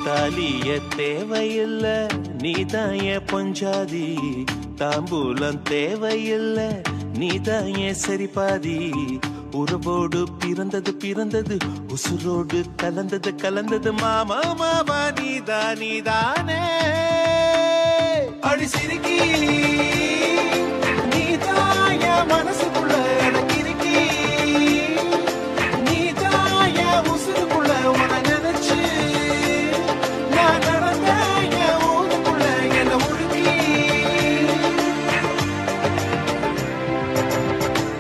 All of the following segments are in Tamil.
தாலிய தேவையில்ல நீதாய பொஞ்சாதி, தாம்பூலம் தேவையில்ல நீதாய சரிபாதி. உறவோடு பிறந்தது பிறந்தது, உசுரோடு கலந்தது கலந்தது, மாமா மாமா நீதானே. அடி சிரிக்கி நீதாய மனசுக்குள்ள எனக்கு இருக்கி, நீதாய உசுருக்குள்ள உன நினைச்சு நான் நடந்த என் ஊருக்குள்ள என்ன உருக்கி.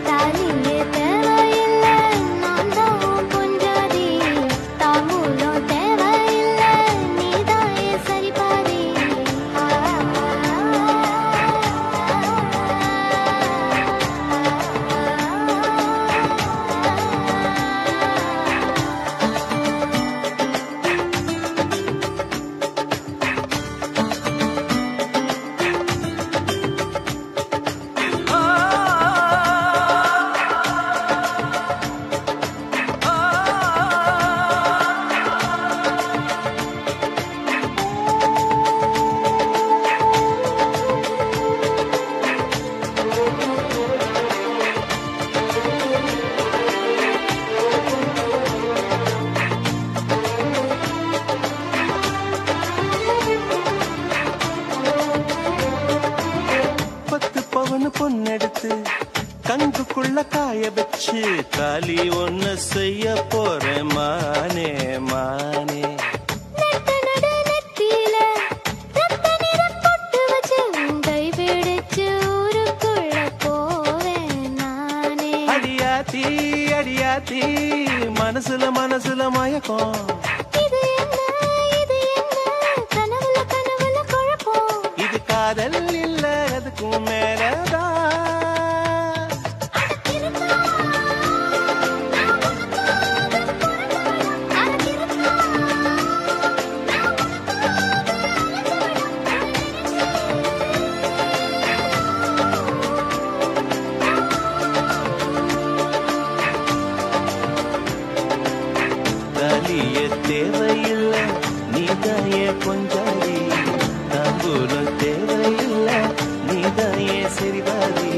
தாலியே தேவையில்ல நான் தான் பொஞ்சாதி, தாம்பூலம் தேவையில்ல நீதாயே சரிபாதி. பொண்ணெடுத்து கங்குக்குள்ள காய வச்சு தாலி ஒண்ணு செய்ய போறேன் மானே மானே. அடியாத்தி அடியாத்தி மனசுல மனசுல மயக்கம், இது காதல் இல்ல அதுக்கும் மேலதான். தாலிய தேவையில்ல நீதாய பொஞ்சாதி, தாம்பூலம் தேவையில்ல நீதாய சரிபாதி.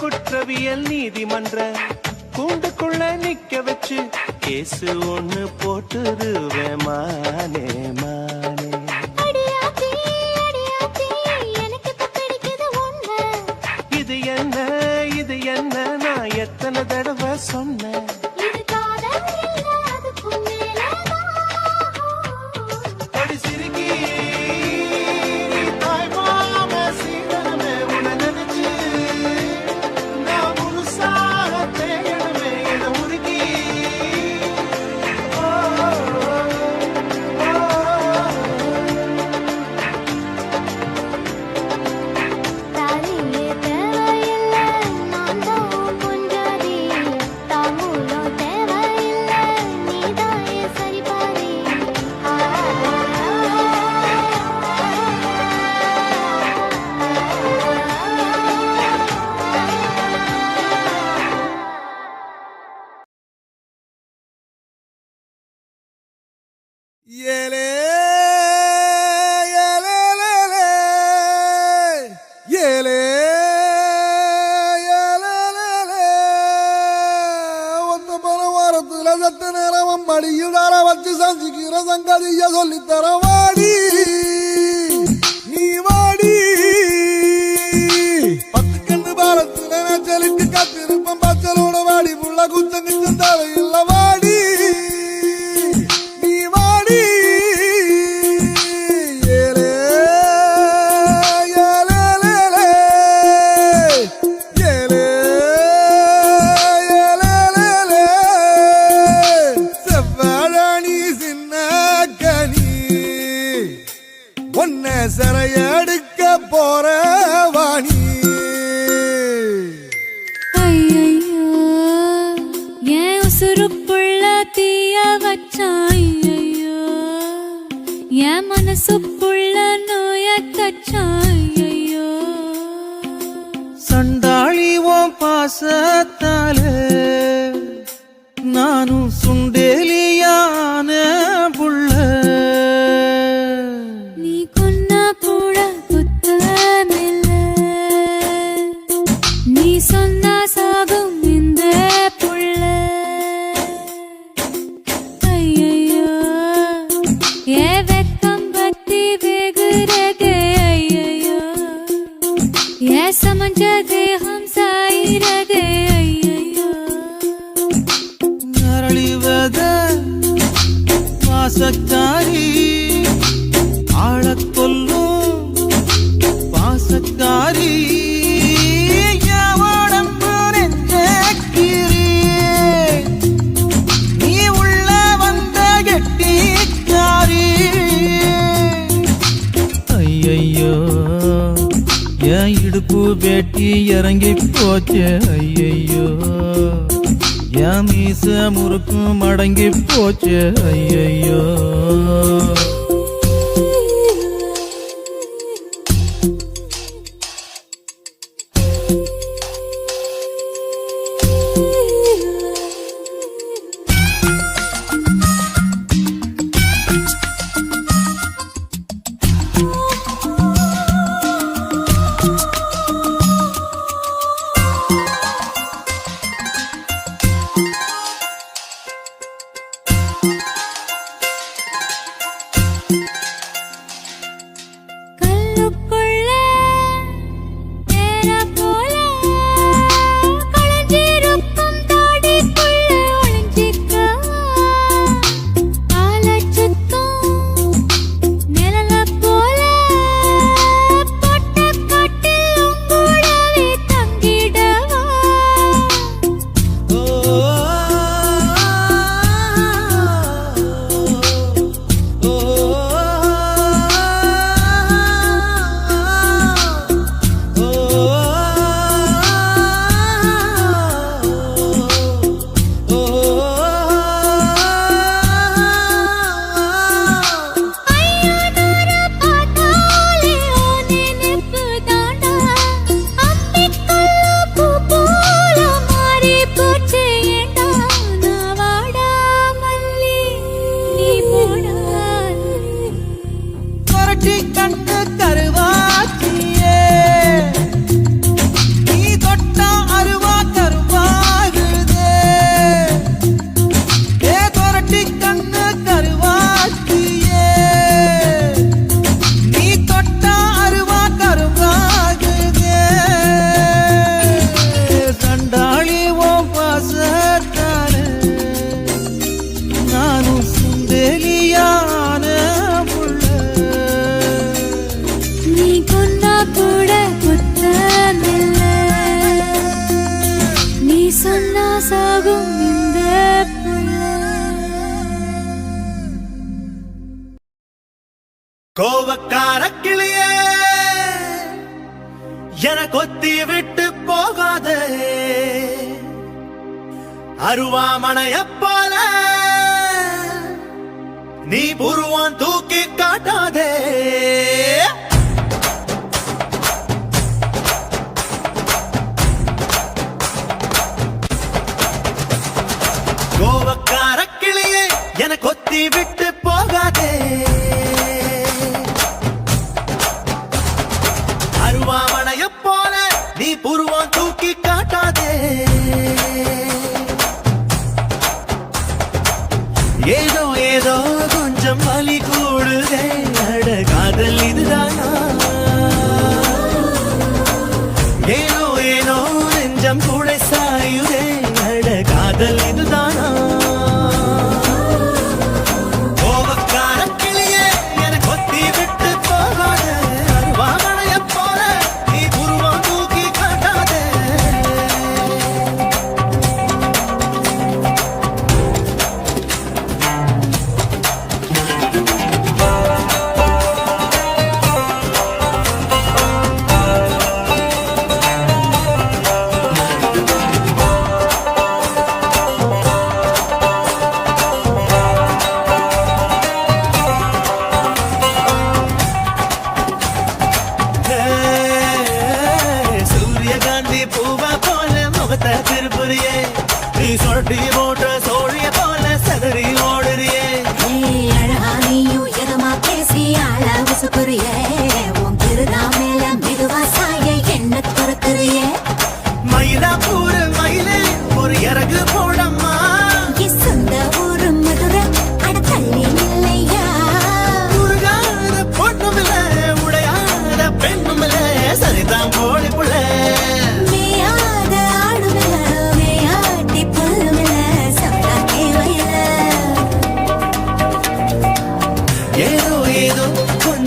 குற்றவியல் நீதிமன்ற கூண்டுக்குள்ள நிக்க வச்சு கேசு ஒண்ணு போட்டுருவேன் மானே மானே. இது என்ன இது என்ன நான் எத்தனை தடவை சொன்னேன். ஏலே ஏலே ஏலே ஏலே ஒத்த பல வாரத்துல சத்த நேரம் மடியுடார வச்சு சஞ்சிக்கிற சங்கதிய சொல்லித்தர வாடி நீ ஒன்ன சிறையடுக்க போற வாணி ஐயையோ, என் உசுருக்குள்ள தீய வச்சான் ஐயையோ, என் மனசுக்குள்ள நோய தச்சான் ஐயையோ. சண்டாளி ஓம் பாசத்தால நானும் சுண்டேலியான புள்ள. நீ கொன்னா கூட குத்தமில்ல, நீ சொன்னா சாகும் இந்த புள்ள. ஐயையோ, ஏ வெக்கம் பத்தி வெகுறதே ஐயையோ, ஏ சமஞ்ச தேகம் சாயிரதே ஐயையோ. நரளிவத பாசக்காரி ஆளக் கொல்லும் பாசக்காரி. என் உடம்பு நெஞ்சக்கிரி, நீ உள்ள வந்த கெட்டிக்காரி. ஐயையோ, என் இடுப்பு வெட்டி இறங்கி போச்சு ஐயையோ, என் மீச முறுக்கு மடங்கி போச்சு ஐயையோ. கல்லுக்குள்ள தேர போல களைஞ்சிருக்கும் தாடிக்குள்ள ஒளிஞ்சிக்க, காலைச் சுத்தும் நிழல போல பொட்ட காட்டில் உங்கூடவே தங்கிடவா. ஐயானூர பார்த்தாலே ஓ நினைப்பு தாண்டா, அம்பிக்கல்ல பூ போல மாறி போச்சு ஏண்டா. நான் வாடா மல்லி, நீ போடா. கொரட்டி கண்ணு கருவாச்சியே, நீ தொட்டா அருவா கருவாகுதே. ஏ கொரட்டி கண்ணு கருவாச்சியே, நீ தொட்டா அருவா கருவாகுதே. சண்டாளி ஓம் பாசத்தால நானும் சுண்டேலியான புள்ள. நீ கொன்னா கூட குத்தமில்ல, நீ சொன்னா சாகும் இந்த புள்ள. கோவக்கார கிளியே, என கொத்தி விட்டு போகாதே. அருவாமனைய போல நீ புருவான் தூக்கி காட்டாதே. கோவக்கார கிளியே, என கொத்தி விட்டு போகாதே. அருவாமனைய போல நீ புருவான் தூக்கி காட்டாதே. ஏதோ ஏதோ கொஞ்சம் வலி கூடுதே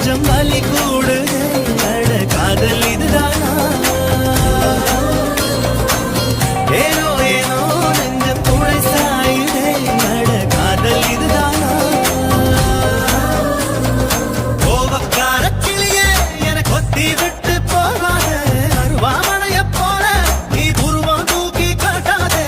கொஞ்சம் வலி கூடுதே அட காதல் இதுதானா ஏனோ ஏனோ நெஞ்சம் துளை சாயுதே அட காதல் இதுதானா கோபக்கார கிளியே என கொத்தி விட்டு போகாத அருவாமனைய போல நீ உருவம் தூக்கி காட்டாதே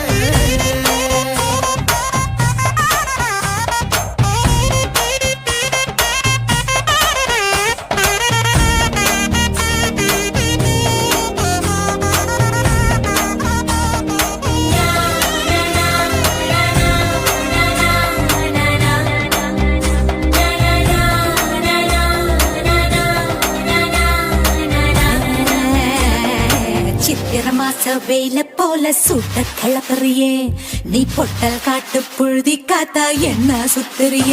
சித்திர மாச வெயில போல சுட்ட கிளப்பறியே நீ பொட்டல் காட்டு புழுதி காத்தா என்ன சுத்துறிய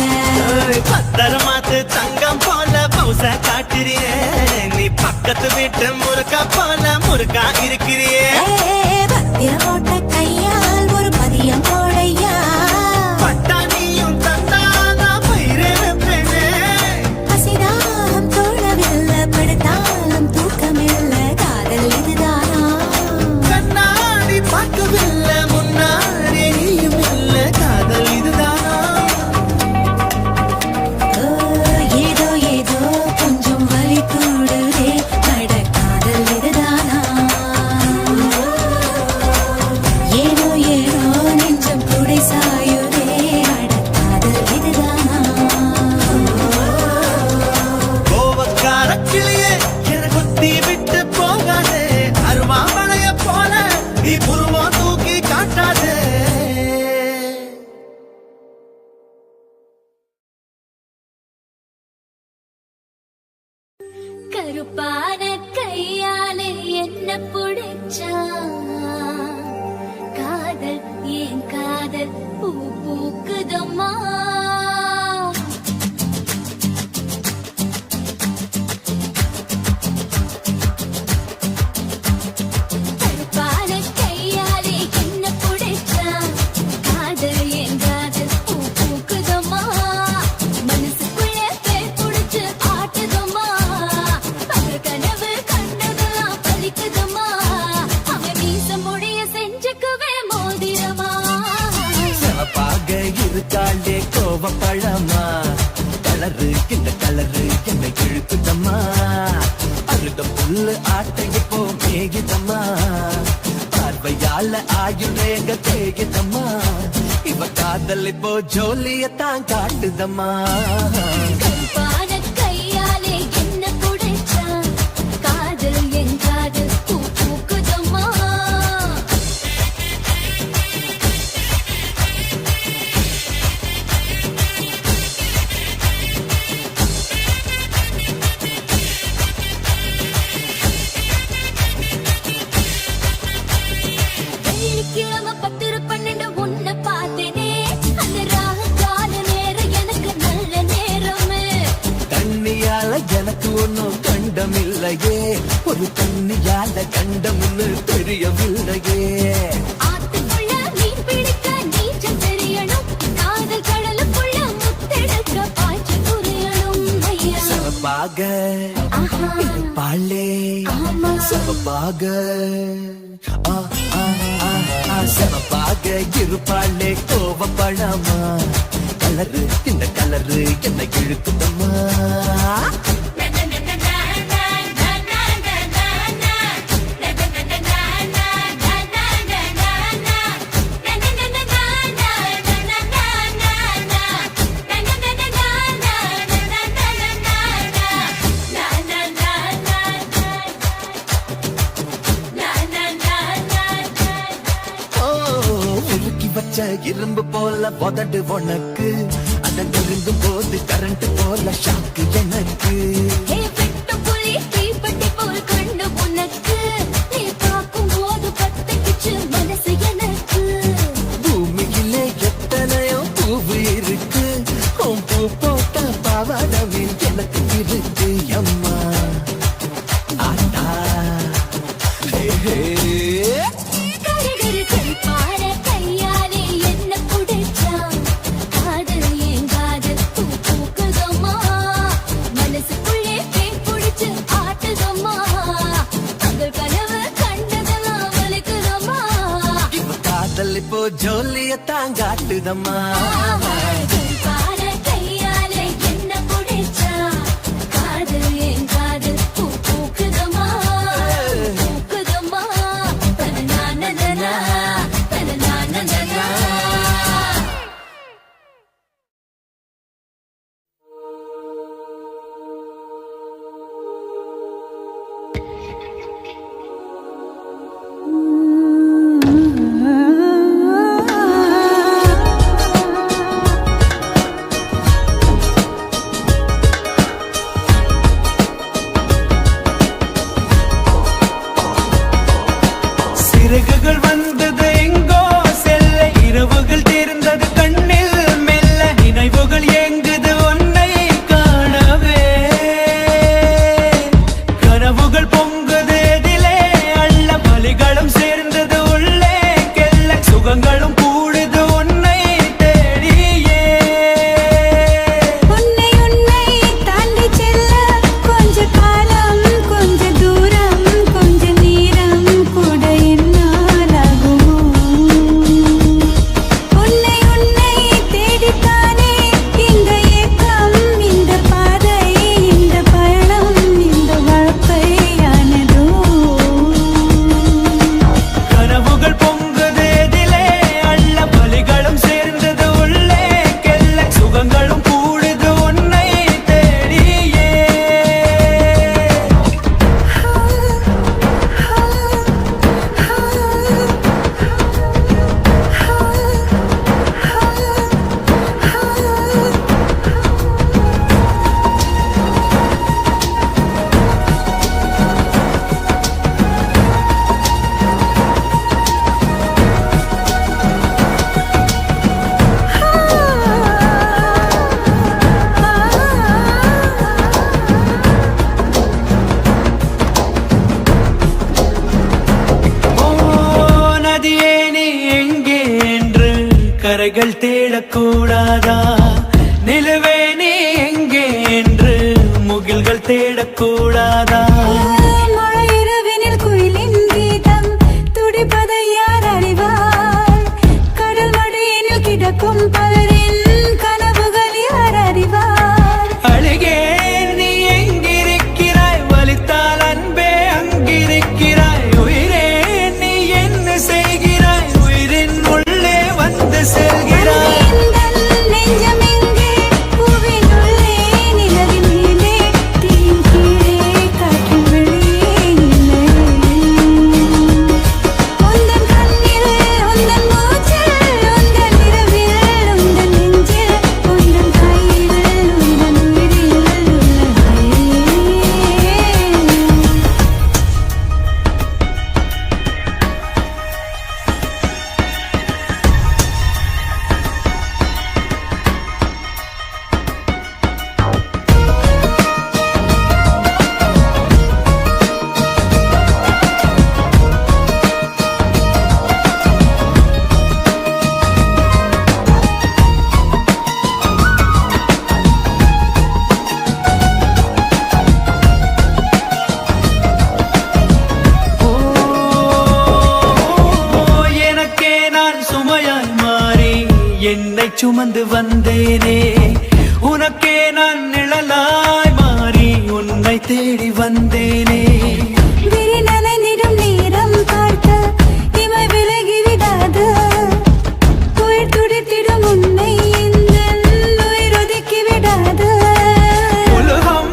பத்தரமாத்து தங்கம் போல பௌச காட்டுறியே நீ பக்கத்து வீட்டு முறுக்கா போல முறுக்கா இருக்கிறியே பத்திர போட்ட கையால் ஒரு மதியம் போடையா பட்டாணியும் தந்தானா பயிரே வைப்பேனே பசிதாகம் தோழவில்லை படுத்தாலும் தூக்கமில்லை காதல் இதுதானா கண்ணாடி பார்க்கவில்லை முன்னாடி நீயும் இல்ல காதல் இதுதானா ஏதோ ஏதோ கொஞ்சம் வலி கூடுதே நட காதல் இதுதானா ஏனோ ஏனோ நெஞ்சம் துடை சாயுதே நட காதல் இதுதானா கோவக்கார கிளியே என கொத்தி விட்டு போகாதே அருவாமனைய போல நீ உருவம் தூக்கி காட்டாதே கருப்பான கையாலே என்ன புடிச்சா காதல் ஏன் காதல் பூ பூக்குதம்மா கருப்பான கையாலே என்ன புடிச்சா காதல் ஏன் காதல் பூ பூக்குதம்மா மனசுக்குள்ள பேர் புடிச்சு ஆட்டுதம்மா அவர் கனவு கண்டதெல்லாம் பலிக்குதம்மா அவன் மீச முடிய செஞ்சுக்குவே மோதிரமா சிவப்பாக இருக்காளே கோவப்பழமா கலரு இந்த கலரு என்னை இழுக்குதம்மா அழுத புல்லு ஆட்டைய போ மேகிதம்மா பார்வையால ஆயுள் ரேக தேகிதம்மா இவ காதல் இப்போ ஜோலியத்தான் காட்டுதம்மா கருப்பான கையாலே என்ன புடிச்சா காதல் என் காதல் பூ பூக்குதம்மா வெள்ளிக்கிழமை 10-12 உன்னை பார்த்தேனே அந்த ராகு கால நேரம் எனக்கு நல்ல நேரமே தண்ணியால எனக்கு ஒன்னும் கண்டமில்லையே ஒரு தண்ணியால கண்டம்னு தெரியவில்லையே ஆத்துக்குள்ள மீன் பிடிக்க நீச்சல் தெரியணும் காதல் கடலுக்குள்ள முத்தெடுக்க பாய்ச்சி புரியணும் ஐயா சிவப்பாக ஆஹா பாலே ஆமா சிவப்பாக ஆ, ஆ, ஆ, ஆ, சிவப்பாக இருப்பாளே கோவப்படாமா கலரு இந்த கலரு என்னை இழுக்குதம்மா ஓ, உருக்கி வச்ச இரும்பு போல உதடு உனக்கு அதை நெருங்கும் போது கரண்ட் போல ஷாக்கு எனக்கு ஹே வெட்டு புலி தீப்பெட்டி போல் கண்ணு உனக்கு நீ பார்க்கும் போது பத்திக்கிச்சு மனசு எனக்கு பூமியிலே எத்தனையோ பூவு இருக்கு உன் பூ போட்ட பாவாடவில் எனக்கு இருக்கு அம்மா ஆட்டா ஹே, ஹே. கருகரு கருப்பான கையாலே என்ன புடிச்சா காதல் ஏன் காதல் பூ பூக்குதம்மா மனசுக்குள்ளே ஜோலியத்தான் காட்டுதம்மா பார கையால என்ன புடிச்சா காதல் என் காதல் பூ பூக்குதம்மா பூக்குதம்மா தனநானனா தனநானனா சிறகுகள் வந்தது எங்கோ செல்ல இரவுகள் தேர்ந்தது கண்ணில் மெல்ல நினைவுகள் ஏங்குது உன்னை காணவே கனவுகள் பொங்குது எதிலே அள்ள வலிகளும் சேர்ந்தது உள்ளே கெல்ல சுகங்களும் கூடுது உன்னை தேடியே உன்னை உன்னை தாண்டி செல்ல கொஞ்ச காலம் கொஞ்ச தூரம் கொஞ்ச நேரம் கூட என்னாலாகுமோ உன்னை உன்னை தேடித்தானே இந்த ஏக்கம் இந்த பாதை இந்த பயணம் இந்த வாழ்க்கையானதோ கனவுகள் பொங்குது எதிலே அள்ள வலிகளும் சேர்ந்தது உள்ளே கெல்ல சுகங்களும் கூடுது உன்னை தேடியே ஓ நதியே நீ எங்கே என்று கரைகள் தேடக்கூடாதா நிலவே நீ எங்கே என்று முகில்கள் தேடக்கூடாதா மழையிரவினில் குயிலின் கீதம் துடிப்பதை யார் அறிவார் கடல் மடியினில் கிடக்கும் பலரின் கனவுகள் யார் அறிவார் அழுகே நீ எங்கிருக்கிறாய் வலித்தால் அன்பே அங்கிருக்கிறாய் உயிரே நீ என்ன செய்கிறாய் உயிரின் உள்ளே வந்து செல்கிறாய் எந்தன் நெஞ்சம் எங்கே பூவின் உள்ளே நிலவின் மேலே தீயின் கீழே காற்றின் வெளியே இல்லை உந்தன் கண்ணில் உந்தன் மூச்சில் உந்தன் இரவில் உந்தன் நெஞ்சில் உந்தன் கையில் உந்தன் உயிரில் உள்ளதே ஓ எனக்கே நான் சுமையாய் மாறி என்னை சுமந்து வந்தேனே உனக்கே நான் நிழலாய் மாறி உன்னை தேடி வந்தேனே விரி நனைந்திடும் நேரம் பார்க்க இமை விலகி விடாது உயிர் துடித்திடும் உன்னை எந்தன் உயிர் ஒதுக்கி விடாது உலகம்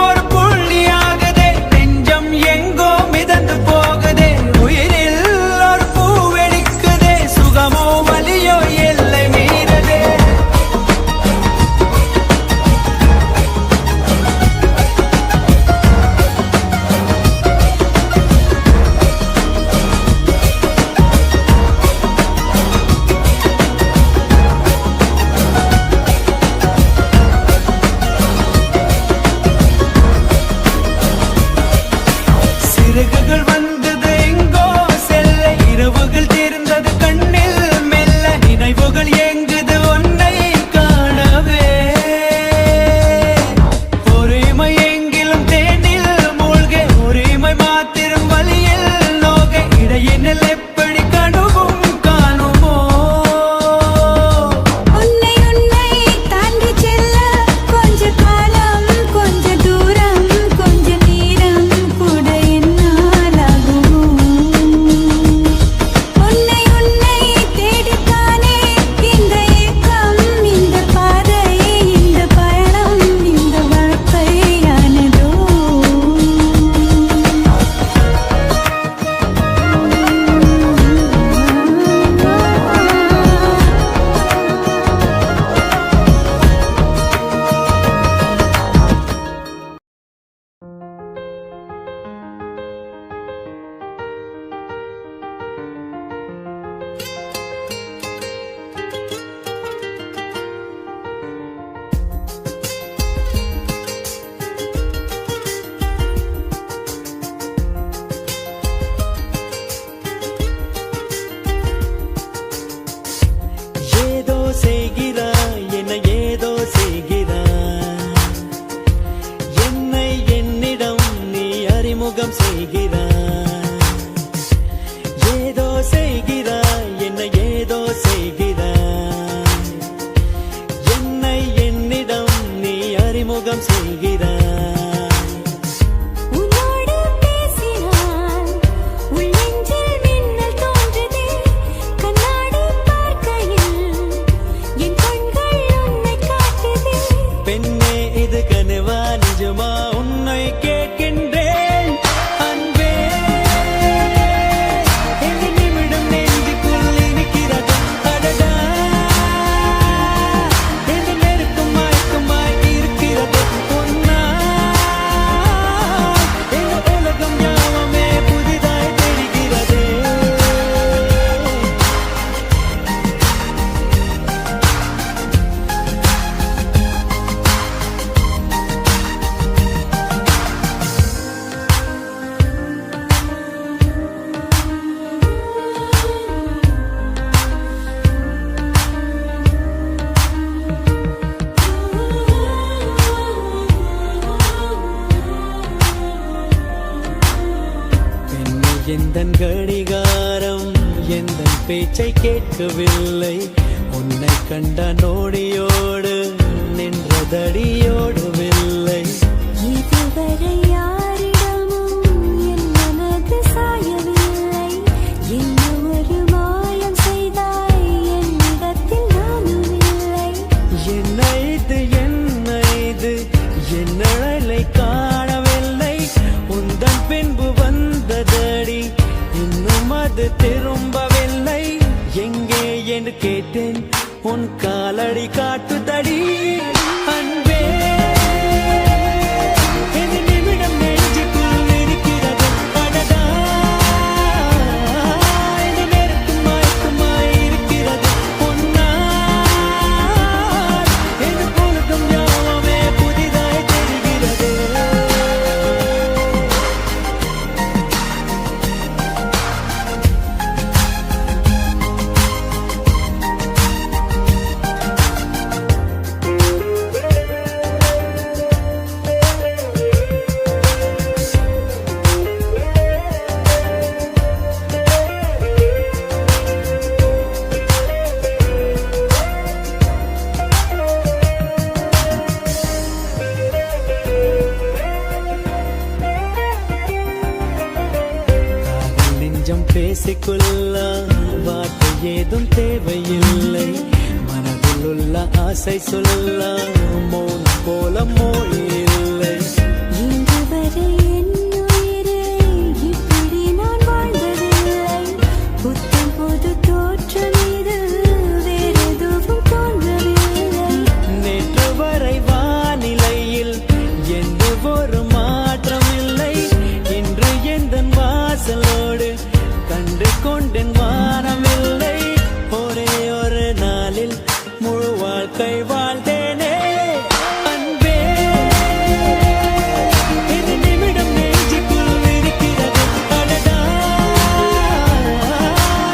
ஒரு புள்ளியாகுதே நெஞ்சம் எங்கோ மிதந்து போகுதே உயிரில் ஒரு பூ வெடிக்குதே சுகமோ வலியோ எல்லை மீறதே அறிமுகம் செய்கிறாய், ஏதோ செய்கிறாய், என்னை ஏதோ செய்கிறாய், என்னை என்னிடம் நீ அறிமுகம் செய்கிறாய். உன்னோடு பேசினால் உள் நெஞ்சில் மின்னல் தோன்றுதே, கண்ணாடி பார்க்கையில் என் கண்கள் உன்னை காட்டுதே. பெண்ணே இது கனவா நிஜமா உன்னை கேட்கின்றேன் அன்பே. இந்த நிமிடம் நெஞ்சுக்குள் இருக்கிறது அடடா, இந்த நெருக்கம் மயக்கமாய் இருக்கிறது உன்னால். இந்த உலகம் யாவுமே புதிதாய் தெரிகிறது. பெண்ணே எந்தன் கடிகாரம் எந்தன் பேச்சை கேட்கவில்லை, உன்னை கண்ட நோடியோடு நின்றதடியோடவில்லை. இதுவரை யாரிடமும் என் மனது சாயவில்லை, என்ன ஒரு மாயம் செய்தாய் என்னிடத்தில் நானும் இல்லை. என்ன இது என் நிழலை காணவில்லை, உந்தன் பின்பு வந்ததடி இன்னும் அது திரும்பவில்லை. எங்கே என்று கேட்டேன் உன் காலடி காட்டுதடி அன்பே. இந்த நிமிடம் நெஞ்சுக்குள் இருக்கிறது அடடா, இந்த நேரத்தில் மயக்கமாய் இருக்கிறது உன்னால். இந்த உலகம் யாவுமே புதிதாய் தெரிகிறது. காதல் நெஞ்சம் பேசிக்கொள்ள வார்த்தை ஏதும் தேவையில்லை, மனதில் உள்ள ஆசை சொல்ல மௌனம் போல மொழி இல்லை. இன்று வரை என் உயிரே இப்படி நான் வாழ்ந்ததில்லை, புத்தம் புது தோற்றம் இது வேறெதுவும் தோன்றவில்லை. நேற்று வரை வானிலையில் எந்த ஒரு மாற்றம் இல்லை, இன்று எந்தன் வாசலோடு கண்டு கொண்டேன் வானமில்லை. ஒரே ஒரு நாளில் முழு வாழ்க்கை வாழ்ந்தேனே அன்பே. இந்த நிமிடம் நெஞ்சுக்குள் இருக்கிறது அடடா,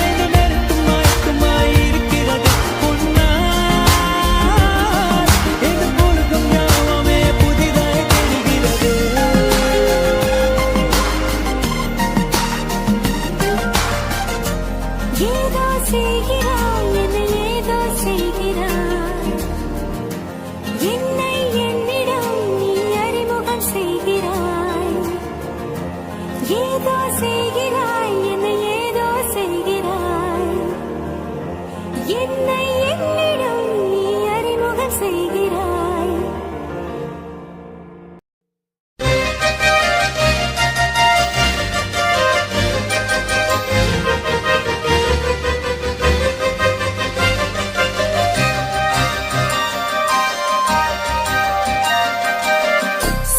இந்த நெருக்கம் மயக்கமாய் இருக்கிறது உன்னால். இந்த உலகம் யாவுமே புதிதாய் தெரிகிறது. ஏதோ செய்கிறாய், என்னை ஏதோ செய்கிறாய், என்னை என்னிடம் நீ அறிமுகம் செய்கிறாய். ஏதோ செய்கிறாய், என்னை ஏதோ செய்கிறாய், என்னை என்னிடம் நீ அறிமுகம் செய்கிறாய்.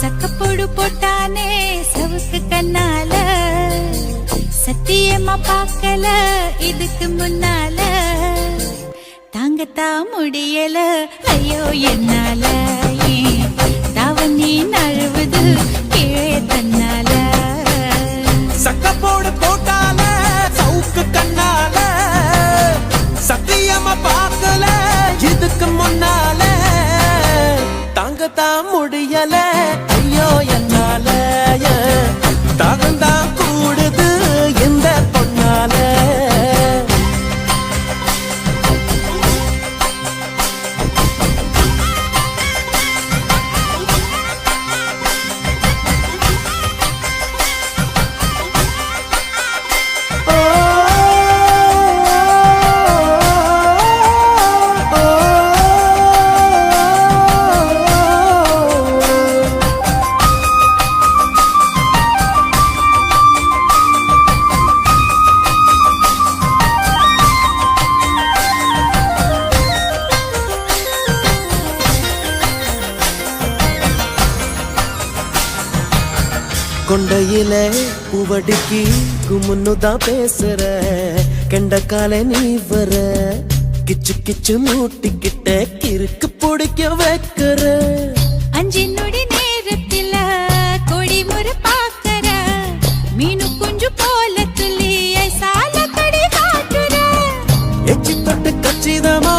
சக்கப்போடு போட்டானே சவுக்கு கண்ணால, சத்தியமா பார்க்கல இதுக்கு முன்னால, தாங்கத்தான் முடியல ஐயோ என்னால, ஏன் தாவணி நழுவுது கீழே தன்னால. சக்கப்போடு போட்டால சவுக்கு கண்ணால, சத்தியமா பார்க்கல இதுக்கு முன்னால, தாங்கத்தான் முடியல ஐயோ என்னால, கொண்டையில பூவடிக்கு குமுன்னுதான் பேசுற கெண்டக்கால நீ வர கிச்சு கிச்சு மூட்டிக்கிட்ட கிறுக்கு பிடிக்க வைக்கிற அஞ்சு நொடி நேரத்தில கொடி முறை பாக்கற மீனு குஞ்சு போல துள்ளி ஐசால கடி காட்டுற எச்சி தொட்டு கச்சிதமா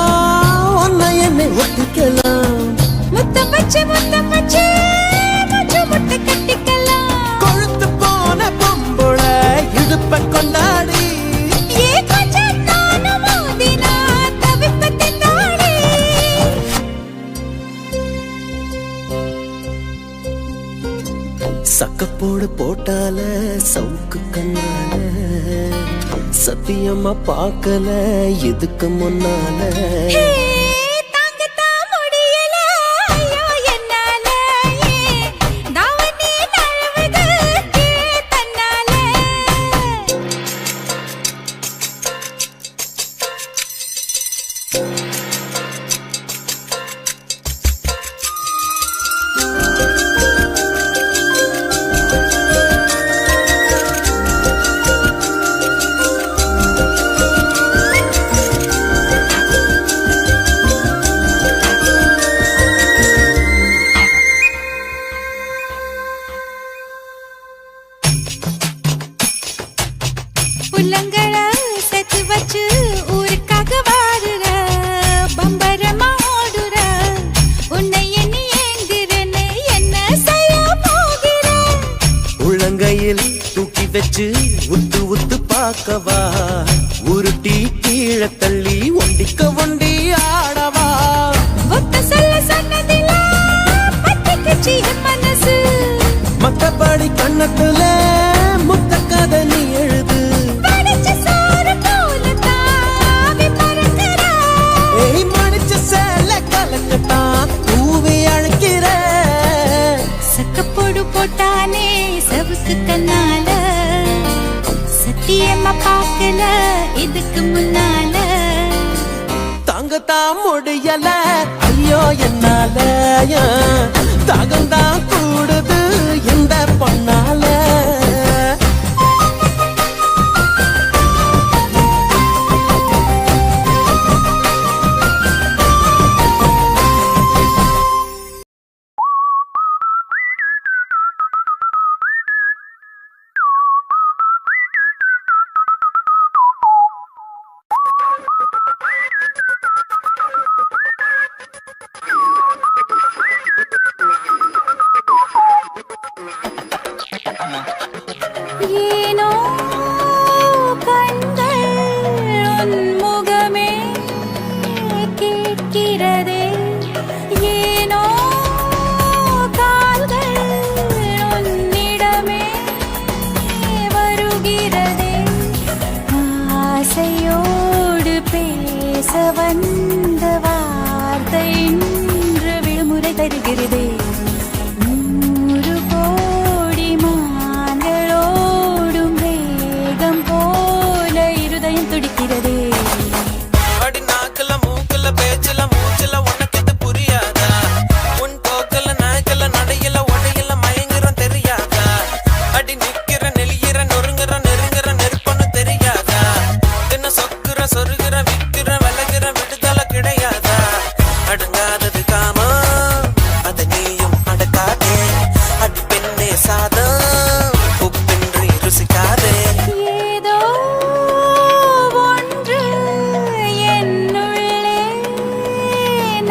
ஒன்ன என்னை ஒட்டிக்கலாம் முத்தம் வச்சு முச்சு முட்டை கட்டிக்கலாம் கொழுத்து போன பொம்புள இடுப்ப கொண்டாடி ஏ கொஞ்சம் நானும் மோதினா தவிப்பத்தை தாடி சக்கப்போடு போட்டால சவுக்கு கண்ணால சத்தியமா பார்க்கல எதுக்கு முன்னால தாங்கத்தான் முடியல ஐயோ என்னால தாவணி நழுவுது தன்னால புல்லங்கள செத்து வச்சு ஊருக்காக வாடுற பம்பரமா ஓடுற உன்னை எண்ணி ஏங்குறேன்னு என்ன செய்ய போகிற உள்ளங்கையில் தூக்கி வச்சு உத்து உத்து பார்க்கவா உருட்டி கீழே தள்ளி ஒண்டிக்க ஒண்டி ஆடவா ஒத்த சொல்ல சொன்னதில பத்திக்குச்சு என் மனசு மத்தபடி கண்ணத்துல முத்த கதை நீ எழுது படிச்ச சோறு போல தாவி பறக்கிற ஏய் மடிச்ச சேல கலக்கத்தான் பூவி அழைக்கிற சக்கப்போடு போட்டானே சவுக்கு கண்ணால சத்தியமா பார்க்கல இதுக்கு முன்னால தாங்கத்தான் முடியல ஐயோ என்னால தாகம்தான் கூடுது இந்த பொண்ணால ஏனோ கண்கள் உன் முகமே கேட்கிறதே ஏனோ கால்கள் உன்னிடமே வருகிறதே ஆசையோடு பேச வந்த வார்த்தை இன்று விடுமுறை தருகிறதே 100 கோடி மான்களோடும் வேகம் போல இருதயம் துடிக்கிறதே அடி நாக்கல மூக்கல பேச்சல மூச்சல உனக்கு இது புரியாதா உன் போக்கல நாக்கல நடையில உடையில மயங்குறோம் தெரியாதா அடி நிக்கிற நெளியிற நொறுங்குற நெருங்குற நெருப்பொன்னு தெரியாதா என்ன சொக்குற சொருகிற விக்கிற விலகிற விடுதலை கிடையாதா அடங்காதது காமா அத நீயும் அடக்காதே அடி பெண்ணே சாதம் உப்பின்றி ருசிக்காதே ஏதோ ஒன்று என்னுள்ளே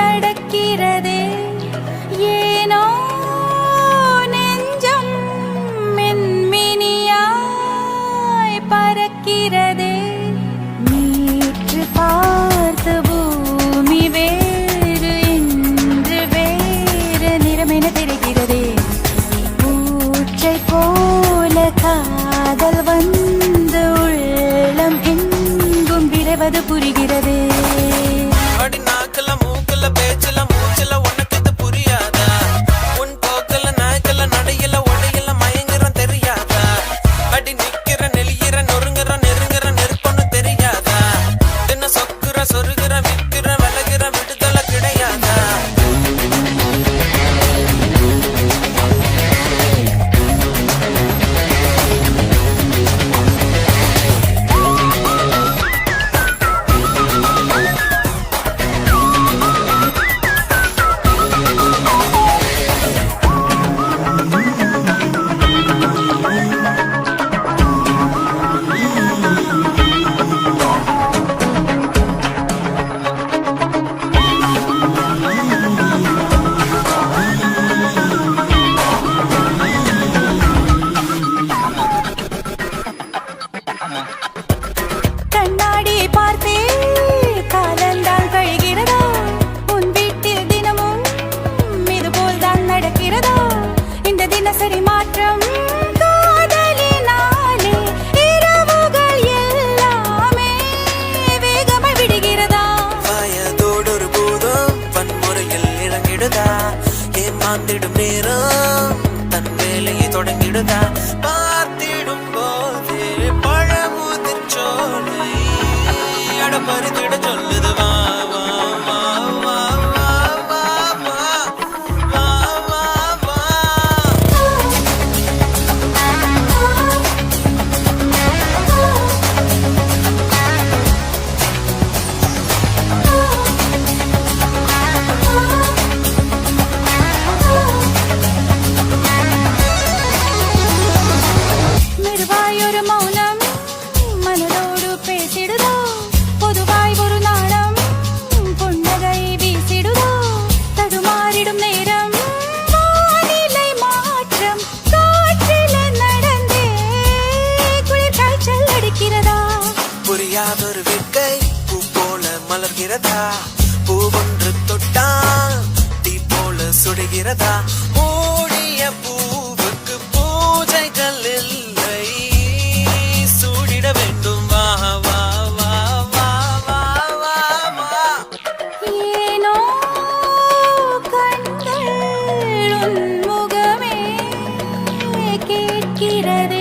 நடக்கிறதே ஏனோ நெஞ்சம் மென்மினியாய் பறக்கிறதே நேற்று பார்த்த பூமி வேறு இன்று வேறு நிறமென தெரிகிறதே பூச்சை போல காதல் வந்து உள்ளம் எங்கும் விரைவது புரிகிறதே அடி நாக்கல மூக்கல பேச்சல மூச்சல உனக்கு இது புரியாதா உன் போக்கல நாக்கல நடையில உடையில மயங்குறோம் தெரியாதா அடி நிக்கிற நெளியிற நொறுங்குற நெருங்குற நெருப்பொன்னு தெரியாதா என்ன சொக்குற சொருகிற விக்கிற விலகிற விடுதலை கிடையாதா தினசரி மாற்றம் காதலினாலே இரவுகள் எல்லாமே வேகமாய் விடுகிறதா வயதோடு ஒரு பூதம் வன்முறையில் இறங்கிடுதா ஏமாந்திடும் நேரம் தன் வேலையை தொடங்கிடுதா பார்த்திடும் போதே பழமுதிர் சோலை அடமறுத்திட சொல்லுது வா வா வா வா வா வா வா வா வா மெதுவாய் ஒரு மௌனம் மனதோடு பேசிடுதோ பொதுவாய் ஒரு நாளம் புன்னகை வீசிடுதோ தடுமாறிடும் நேரம் வானிலை மாற்றம் காற்றில நடந்தே குளிர் காய்ச்சல் அடிக்கிறதா புரியாதொரு வேட்கை பூ போல மலர்கிறதா பூவொன்று தொட்டால் தீ போல சுடுகிறதா மூடிய பூவுக்கு பூஜைகள் இல்லை சூடிட வேண்டும் வா வா வா வா வா வா வா ஏனோ கண்கள் உன் முகமே கேட்கிறது